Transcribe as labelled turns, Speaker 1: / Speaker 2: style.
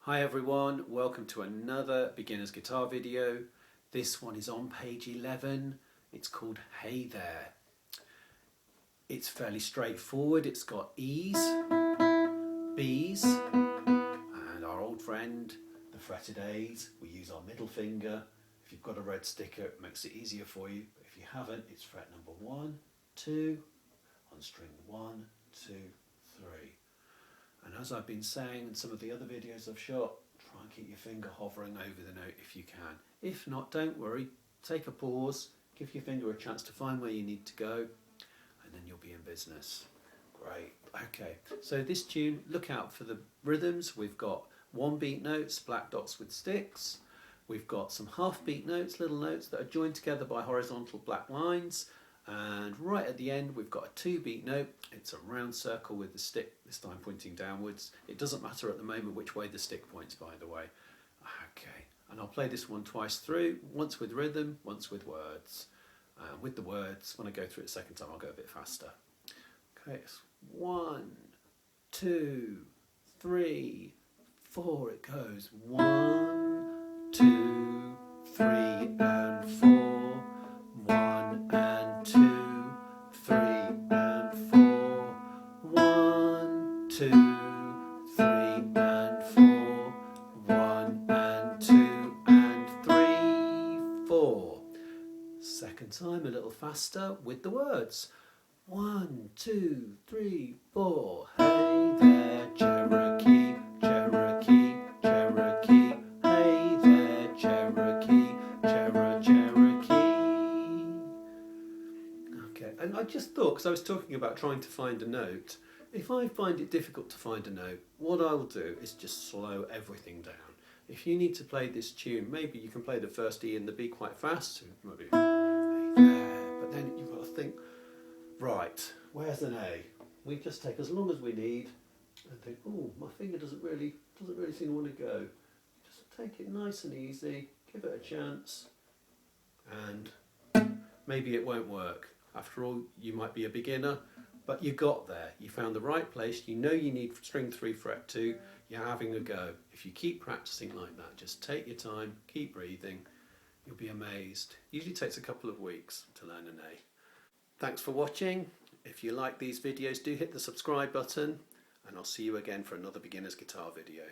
Speaker 1: Hi everyone, welcome to another beginner's guitar video. This one is on page 11. It's called Hey There. It's fairly straightforward. It's got E's, B's, and our old friend, the fretted A's. We use our middle finger. If you've got a red sticker, it makes it easier for you. But if you haven't, it's fret number 1, 2, on string 1, 2, 3. And as I've been saying in some of the other videos I've shot, try and keep your finger hovering over the note if you can. If not, don't worry. Take a pause, give your finger a chance to find where you need to go, and then you'll be in business. Great. Okay, so this tune, look out for the rhythms. We've got 1 beat notes, black dots with sticks. We've got some half beat notes, little notes that are joined together by horizontal black lines. And right at the end we've got a 2 beat note. It's a round circle with the stick this time pointing downwards. It doesn't matter at the moment which way the stick points, by the way. Okay, and I'll play this one twice through, once with rhythm, once with words. With the words, when I go through it the second time, I'll go a bit faster. Okay, it's 1, 2, 3, 4. It goes 1, 2, 3 and 4. 1 and 2, 3 and 4. 1, 2, 3 and 4. 1 and 2 and 3, 4. Second time a little faster with the words. 1, 2, 3, 4. Hey there, Cherokee, Cherokee, Cherokee. Hey there, Cherokee, Cherokee. Okay, and I just thought, because I was talking about trying to find a note, if I find it difficult to find a note, what I will do is just slow everything down. If you need to play this tune, maybe you can play the first E and the B quite fast, so maybe but then you've got to think, right, where's an A? We just take as long as we need and think, oh, my finger doesn't really seem to want to go. Just take it nice and easy, give it a chance, and maybe it won't work. After all, you might be a beginner, but you got there. You found the right place. You know you need string 3, fret 2. You're having a go. If you keep practicing like that, just take your time, keep breathing, you'll be amazed. Usually takes a couple of weeks to learn an A. Thanks for watching. If you like these videos, do hit the subscribe button, and I'll see you again for another beginner's guitar video.